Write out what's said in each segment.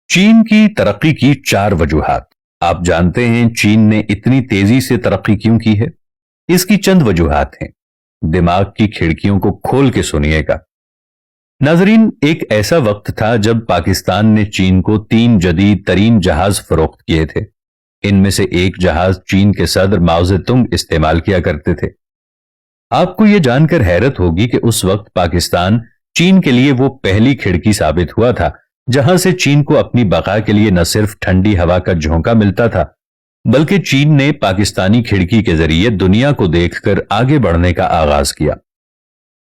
چین کی ترقی کی چار وجوہات۔ آپ جانتے ہیں چین نے اتنی تیزی سے ترقی کیوں کی ہے؟ اس کی چند وجوہات ہیں، دماغ کی کھڑکیوں کو کھول کے سنیے گا۔ ناظرین، ایک ایسا وقت تھا جب پاکستان نے چین کو 3 جدید ترین جہاز فروخت کیے تھے۔ ان میں سے ایک جہاز چین کے صدر ماؤ زے تونگ استعمال کیا کرتے تھے۔ آپ کو یہ جان کر حیرت ہوگی کہ اس وقت پاکستان چین کے لیے وہ پہلی کھڑکی ثابت ہوا تھا جہاں سے چین کو اپنی بقا کے لیے نہ صرف ٹھنڈی ہوا کا جھونکا ملتا تھا بلکہ چین نے پاکستانی کھڑکی کے ذریعے دنیا کو دیکھ کر آگے بڑھنے کا آغاز کیا۔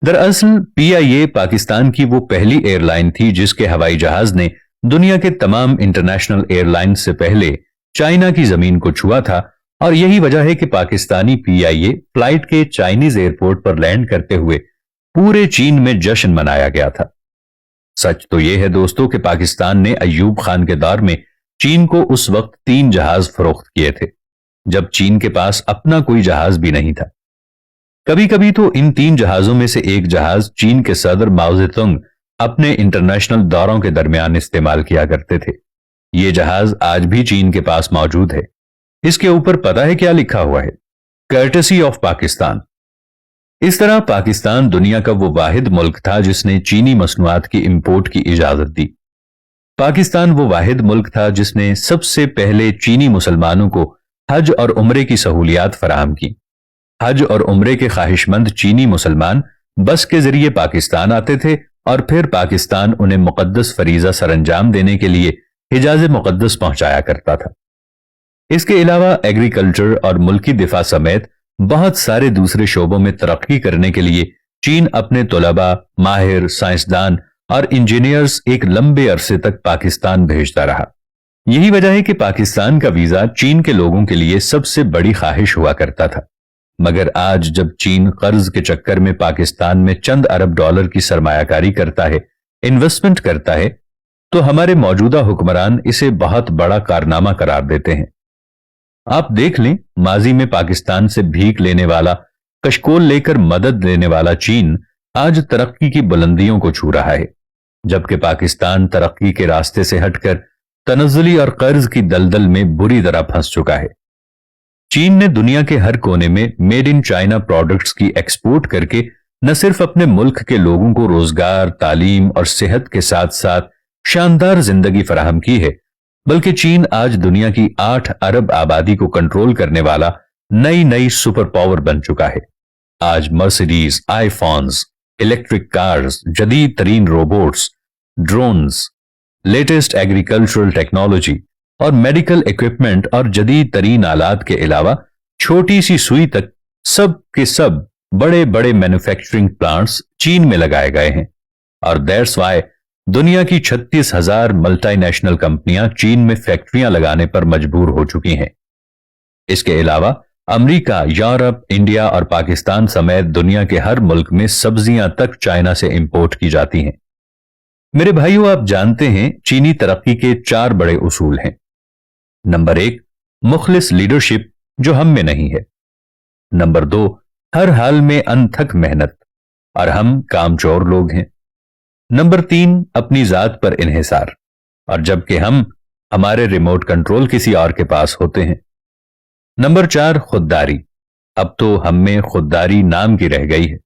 دراصل PIA پاکستان کی وہ پہلی ایئر لائن تھی جس کے ہوائی جہاز نے دنیا کے تمام انٹرنیشنل ایئر لائن سے پہلے چائنا کی زمین کو چھوا تھا، اور یہی وجہ ہے کہ پاکستانی PIA فلائٹ کے چائنیز ایئرپورٹ پر لینڈ کرتے ہوئے پورے چین میں جشن منایا گیا تھا۔ سچ تو یہ ہے دوستو کہ پاکستان نے ایوب خان کے دور میں چین کو اس وقت 3 جہاز فروخت کیے تھے جب چین کے پاس اپنا کوئی جہاز بھی نہیں تھا۔ کبھی کبھی تو ان 3 جہازوں میں سے ایک جہاز چین کے صدر ماؤ زے تونگ اپنے انٹرنیشنل دوروں کے درمیان استعمال کیا کرتے تھے۔ یہ جہاز آج بھی چین کے پاس موجود ہے۔ اس کے اوپر پتہ ہے کیا لکھا ہوا ہے؟ Courtesy of Pakistan. اس طرح پاکستان دنیا کا وہ واحد ملک تھا جس نے چینی مصنوعات کی امپورٹ کی اجازت دی۔ پاکستان وہ واحد ملک تھا جس نے سب سے پہلے چینی مسلمانوں کو حج اور عمرے کی سہولیات فراہم کی۔ حج اور عمرے کے خواہش مند چینی مسلمان بس کے ذریعے پاکستان آتے تھے اور پھر پاکستان انہیں مقدس فریضہ سر انجام دینے کے لیے حجاز مقدس پہنچایا کرتا تھا۔ اس کے علاوہ ایگریکلچر اور ملکی دفاع سمیت بہت سارے دوسرے شعبوں میں ترقی کرنے کے لیے چین اپنے طلباء، ماہر، سائنسدان اور انجینئرز ایک لمبے عرصے تک پاکستان بھیجتا رہا۔ یہی وجہ ہے کہ پاکستان کا ویزا چین کے لوگوں کے لیے سب سے بڑی خواہش ہوا کرتا تھا۔ مگر آج جب چین قرض کے چکر میں پاکستان میں چند ارب ڈالر کی سرمایہ کاری کرتا ہے، انویسٹمنٹ کرتا ہے، تو ہمارے موجودہ حکمران اسے بہت بڑا کارنامہ قرار دیتے ہیں۔ آپ دیکھ لیں، ماضی میں پاکستان سے بھیک لینے والا، کشکول لے کر مدد لینے والا چین آج ترقی کی بلندیوں کو چھو رہا ہے، جبکہ پاکستان ترقی کے راستے سے ہٹ کر تنزلی اور قرض کی دلدل میں بری طرح پھنس چکا ہے۔ چین نے دنیا کے ہر کونے میں میڈ ان چائنا پروڈکٹس کی ایکسپورٹ کر کے نہ صرف اپنے ملک کے لوگوں کو روزگار، تعلیم اور صحت کے ساتھ ساتھ شاندار زندگی فراہم کی ہے، بلکہ چین آج دنیا کی 8 ارب آبادی کو کنٹرول کرنے والا نئی سپر پاور بن چکا ہے۔ آج Mercedes, iPhones, electric cars, جدید ترین robots, drones, latest agricultural technology اور میڈیکل ایکوپمنٹ اور جدید ترین آلات کے علاوہ چھوٹی سی سوئی تک سب کے سب بڑے بڑے مینوفیکچرنگ پلانٹس چین میں لگائے گئے ہیں، اور دیٹس وائی دنیا کی 36,000 ملٹی نیشنل کمپنیاں چین میں فیکٹریاں لگانے پر مجبور ہو چکی ہیں۔ اس کے علاوہ امریکہ، یورپ، انڈیا اور پاکستان سمیت دنیا کے ہر ملک میں سبزیاں تک چائنا سے امپورٹ کی جاتی ہیں۔ میرے بھائیو، آپ جانتے ہیں چینی ترقی کے 4 بڑے اصول ہیں۔ نمبر 1، مخلص لیڈرشپ جو ہم میں نہیں ہے۔ نمبر 2، ہر حال میں انتھک محنت، اور ہم کامچور لوگ ہیں۔ نمبر 3، اپنی ذات پر انحصار، اور جبکہ ہمارے ریموٹ کنٹرول کسی اور کے پاس ہوتے ہیں۔ نمبر 4، خودداری، اب تو ہم میں خودداری نام کی رہ گئی ہے۔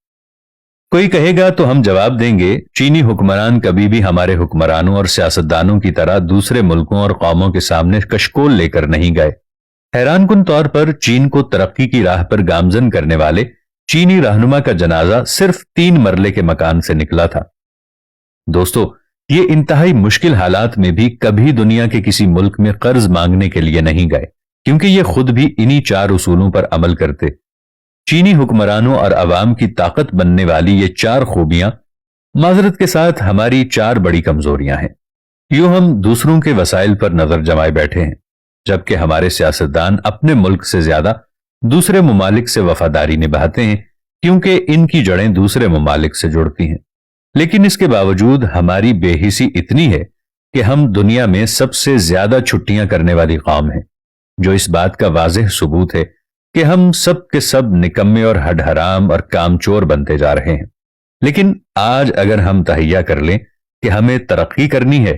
کوئی کہے گا تو ہم جواب دیں گے، چینی حکمران کبھی بھی ہمارے حکمرانوں اور سیاستدانوں کی طرح دوسرے ملکوں اور قوموں کے سامنے کشکول لے کر نہیں گئے۔ حیران کن طور پر چین کو ترقی کی راہ پر گامزن کرنے والے چینی رہنما کا جنازہ صرف 3 مرلے کے مکان سے نکلا تھا۔ دوستو، یہ انتہائی مشکل حالات میں بھی کبھی دنیا کے کسی ملک میں قرض مانگنے کے لیے نہیں گئے، کیونکہ یہ خود بھی انہی 4 اصولوں پر عمل کرتے۔ چینی حکمرانوں اور عوام کی طاقت بننے والی یہ 4 خوبیاں معذرت کے ساتھ ہماری 4 بڑی کمزوریاں ہیں۔ یوں ہم دوسروں کے وسائل پر نظر جمائے بیٹھے ہیں، جبکہ ہمارے سیاستدان اپنے ملک سے زیادہ دوسرے ممالک سے وفاداری نبھاتے ہیں، کیونکہ ان کی جڑیں دوسرے ممالک سے جڑتی ہیں۔ لیکن اس کے باوجود ہماری بے حسی اتنی ہے کہ ہم دنیا میں سب سے زیادہ چھٹیاں کرنے والی قوم ہیں، جو اس بات کا واضح ثبوت ہے کہ ہم سب کے سب نکمے اور ہڈ حرام اور کامچور بنتے جا رہے ہیں۔ لیکن آج اگر ہم تہیہ کر لیں کہ ہمیں ترقی کرنی ہے